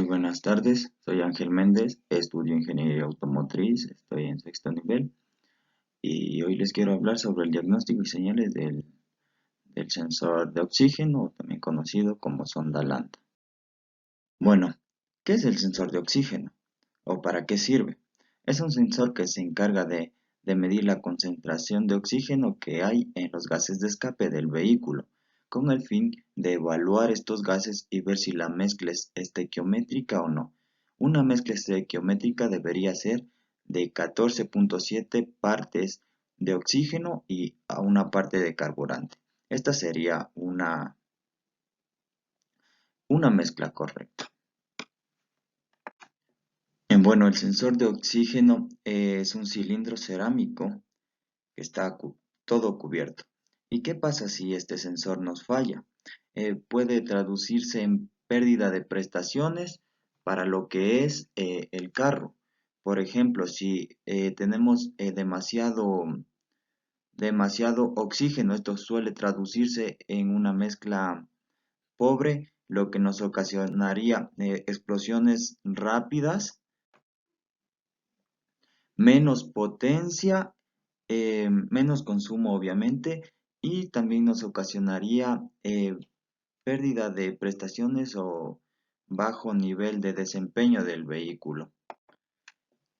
buenas tardes, soy Ángel Méndez, estudio Ingeniería Automotriz, estoy en sexto nivel y hoy les quiero hablar sobre el diagnóstico y señales del sensor de oxígeno, también conocido como sonda lambda. Bueno, ¿qué es el sensor de oxígeno? ¿O para qué sirve? Es un sensor que se encarga de medir la concentración de oxígeno que hay en los gases de escape del vehículo, con el fin de evaluar estos gases y ver si la mezcla es estequiométrica o no. Una mezcla estequiométrica debería ser de 14.7 partes de oxígeno y a una parte de carburante. Esta sería una mezcla correcta. Bueno, el sensor de oxígeno es un cilindro cerámico que está todo cubierto. ¿Y qué pasa si este sensor nos falla? Puede traducirse en pérdida de prestaciones para lo que es el carro. Por ejemplo, si tenemos demasiado oxígeno, esto suele traducirse en una mezcla pobre, lo que nos ocasionaría explosiones rápidas, menos potencia, menos consumo obviamente, y también nos ocasionaría pérdida de prestaciones o bajo nivel de desempeño del vehículo.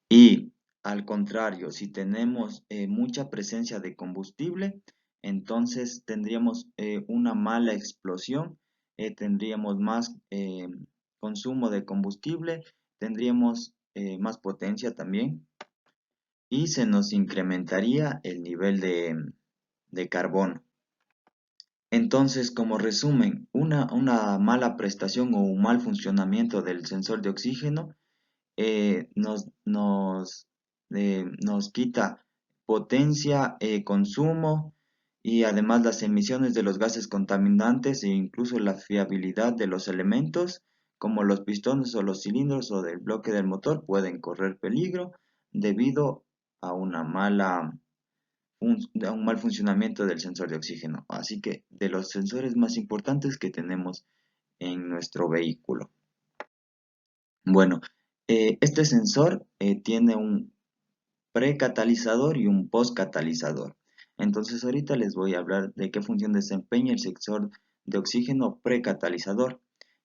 Y al contrario, si tenemos mucha presencia de combustible, entonces tendríamos una mala explosión, tendríamos más consumo de combustible, tendríamos más potencia también y se nos incrementaría el nivel de carbono. Entonces, como resumen, una mala prestación o un mal funcionamiento del sensor de oxígeno nos quita potencia, consumo y además las emisiones de los gases contaminantes e incluso la fiabilidad de los elementos como los pistones o los cilindros o del bloque del motor pueden correr peligro debido a a un mal funcionamiento del sensor de oxígeno. Así que de los sensores más importantes que tenemos en nuestro vehículo. Bueno, este sensor tiene un precatalizador y un postcatalizador. Entonces ahorita les voy a hablar de qué función desempeña el sensor de oxígeno precatalizador.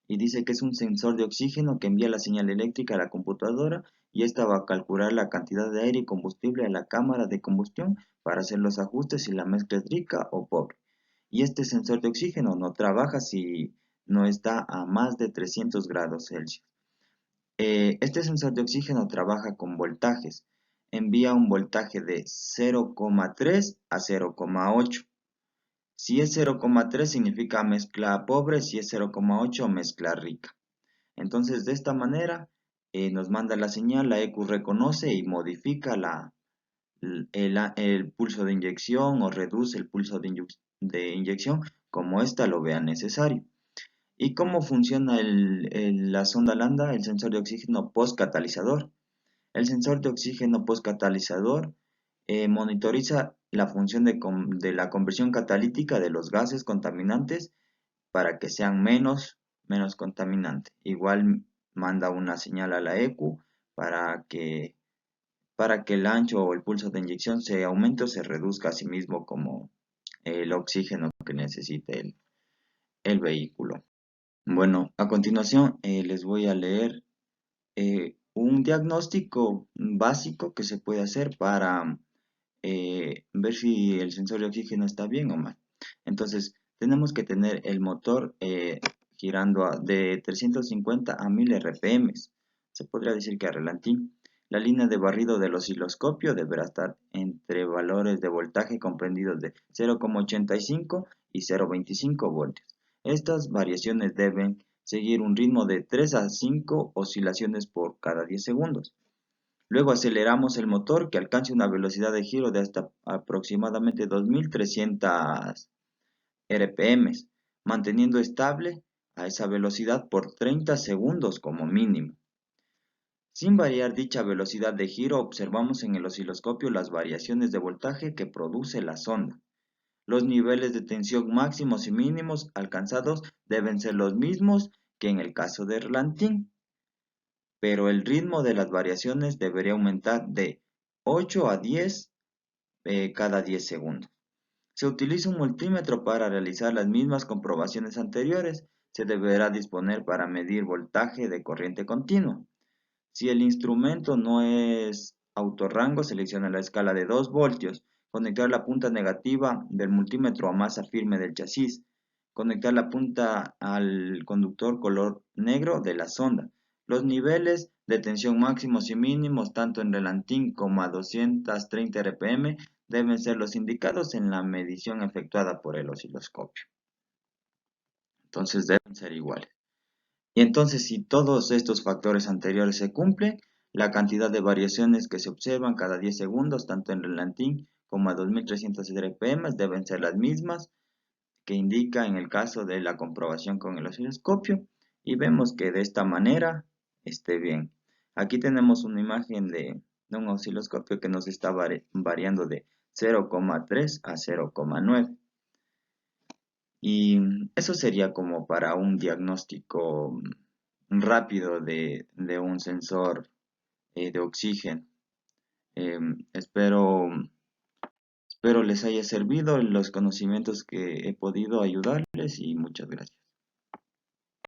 Y dice que es un sensor de oxígeno que envía la señal eléctrica a la computadora y esta va a calcular la cantidad de aire y combustible a la cámara de combustión para hacer los ajustes si la mezcla es rica o pobre. Y este sensor de oxígeno no trabaja si no está a más de 300 grados Celsius. Este sensor de oxígeno trabaja con voltajes. Envía un voltaje de 0,3 a 0,8. Si es 0,3 significa mezcla pobre, si es 0,8 mezcla rica. Entonces de esta manera nos manda la señal, la EQ reconoce y modifica el pulso de inyección o reduce el pulso de inyección como ésta lo vea necesario. ¿Y cómo funciona la sonda lambda, el sensor de oxígeno postcatalizador? El sensor de oxígeno postcatalizador monitoriza la función de la conversión catalítica de los gases contaminantes para que sean menos contaminantes. Igual manda una señal a la EQ para que el ancho o el pulso de inyección se aumente o se reduzca a sí mismo como el oxígeno que necesite el vehículo. Bueno, a continuación les voy a leer un diagnóstico básico que se puede hacer para ver si el sensor de oxígeno está bien o mal. Entonces, tenemos que tener el motor girando de 350 a 1000 RPM. Se podría decir que a relantín. La línea de barrido del osciloscopio deberá estar entre valores de voltaje comprendidos de 0,85 y 0,25 voltios. Estas variaciones deben seguir un ritmo de 3 a 5 oscilaciones por cada 10 segundos. Luego aceleramos el motor que alcance una velocidad de giro de hasta aproximadamente 2300 RPM, manteniendo estable a esa velocidad por 30 segundos como mínimo. Sin variar dicha velocidad de giro, observamos en el osciloscopio las variaciones de voltaje que produce la sonda. Los niveles de tensión máximos y mínimos alcanzados deben ser los mismos que en el caso de relantín. pero el ritmo de las variaciones debería aumentar de 8 a 10 cada 10 segundos. Se utiliza un multímetro para realizar las mismas comprobaciones anteriores. Se deberá disponer para medir voltaje de corriente continua. Si el instrumento no es autorrango, selecciona la escala de 2 voltios. Conectar la punta negativa del multímetro a masa firme del chasis. Conectar la punta al conductor color negro de la sonda. Los niveles de tensión máximos y mínimos, tanto en relantín como a 230 RPM, deben ser los indicados en la medición efectuada por el osciloscopio. Entonces deben ser iguales. Y entonces, si todos estos factores anteriores se cumplen, la cantidad de variaciones que se observan cada 10 segundos, tanto en relantín como a 2300 RPM, deben ser las mismas que indica en el caso de la comprobación con el osciloscopio. Y vemos que de esta manera esté bien. Aquí tenemos una imagen de un osciloscopio que nos está variando de 0,3 a 0,9. Y eso sería como para un diagnóstico rápido de un sensor de oxígeno. Espero les haya servido los conocimientos que he podido ayudarles y muchas gracias.